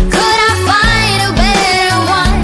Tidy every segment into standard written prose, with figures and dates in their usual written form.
Could I find a better one?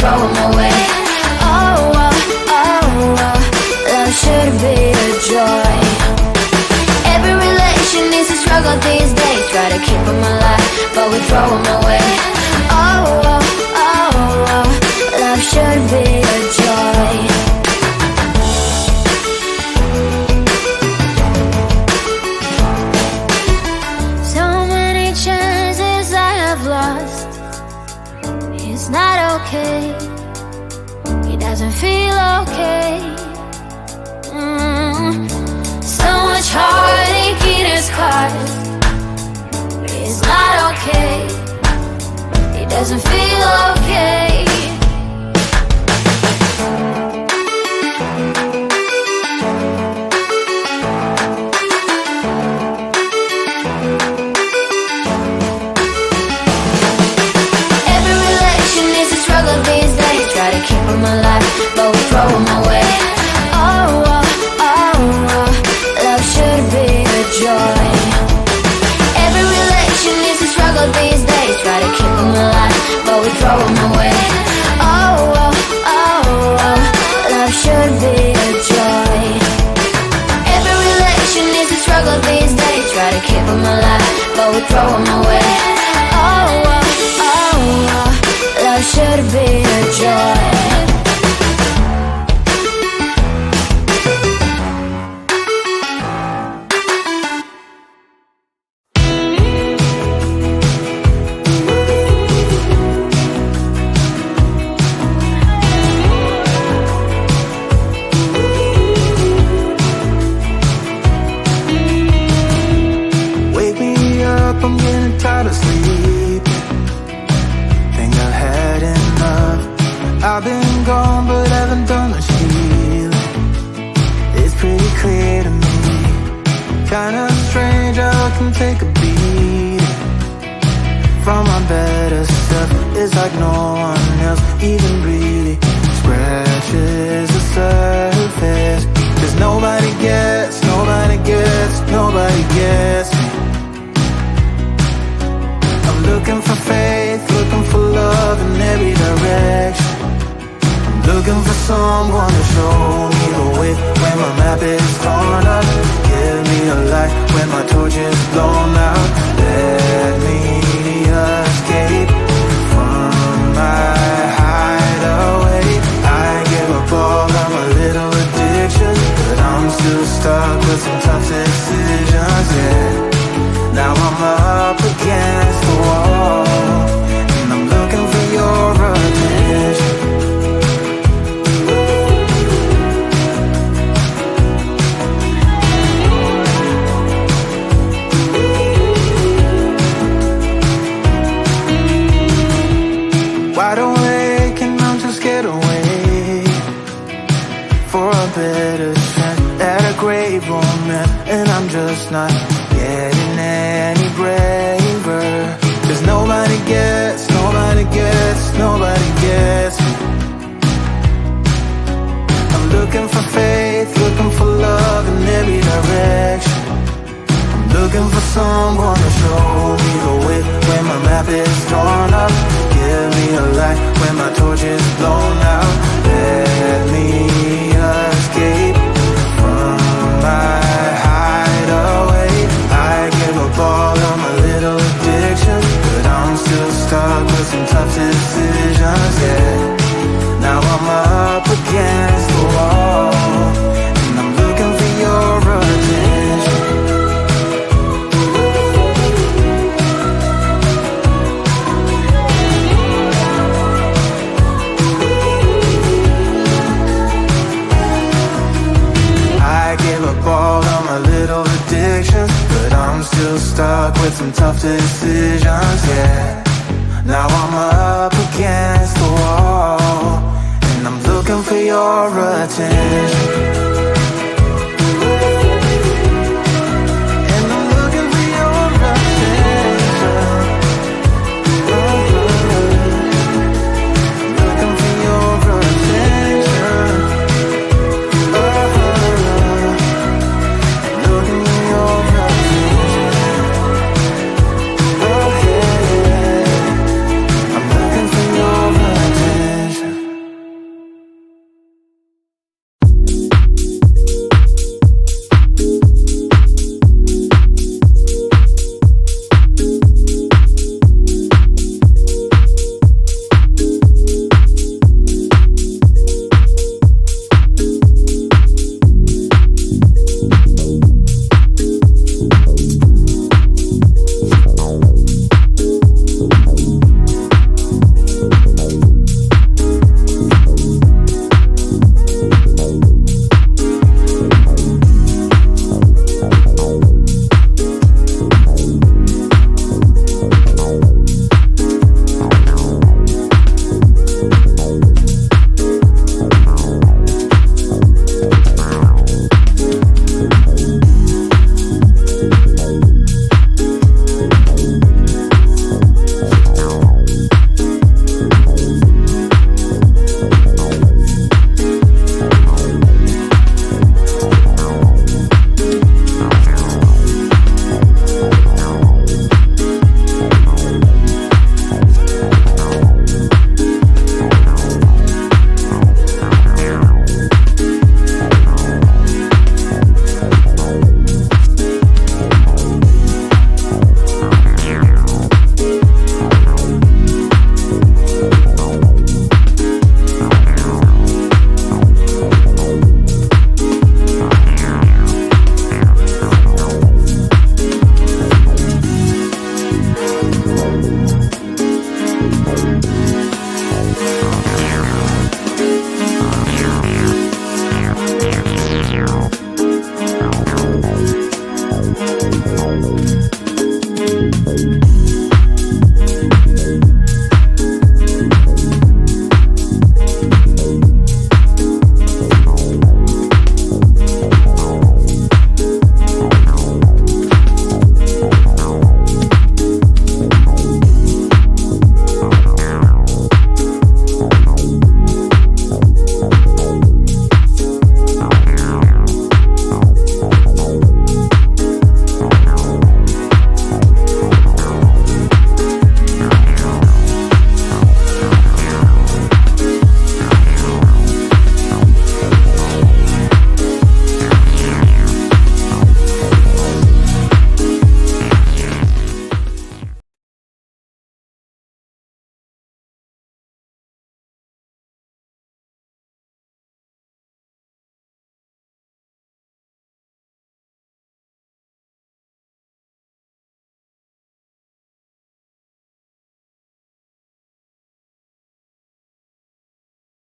throw them away. Oh, oh, oh, oh, love should be a joy. Every relation needs a struggle these days. Try to keep them alive, but we throw them away. Oh, oh, oh, oh, love should be a joy. So many chances I have lost. It's not okay. It doesn't feel okay. So much heartache in his cause. It's not okay. It doesn't feel okay. Every relation needs a struggle these days. Try to keep them alive, but we throw them away. Oh, oh, oh, oh, love should be a joy. Every relation needs a struggle these days. Try to keep them alive, but we throw them away. Oh, oh, oh, oh, love should be a joy. Every relation needs a struggle these days. Try to keep them alive, but we throw them away. Oh, oh, oh, oh, love should be a joy. Wake me up, I'm getting tired of sleep. Think I've had enough. I've been gone, but haven't done much healing. It's pretty clear to me. Kinda strange how I can take a beat from my better self. It's like no one else even really scratches the surface. 'Cause nobody gets, nobody gets, nobody gets me. I'm looking for faith, looking for love in every direction. I'm looking for someone to show me the way when my map is torn up. Give me a light when my torch is blown out. Let me escape from my hideaway. I give up all of my little addictions, but I'm still stuck with some tough decisions, yeah. Now I'm up against the wall, and I'm looking for your attention. Wide awake and I'm just scared away for a better chance at a great romance, and I'm just not getting any braver. 'Cause nobody gets, nobody gets, nobody gets me. I'm looking for faith, looking for love in every direction. I'm looking for someone to show me the way when my map is torn up. Give me a light when my torch is blown out. Let me escape from my hideaway. I give up all of my little addictions, but I'm still stuck with some tough decisions, yeah. Now I'm up against the wall, and I'm looking for your attention. I give up all of my little addictions, but I'm still stuck with some tough decisions.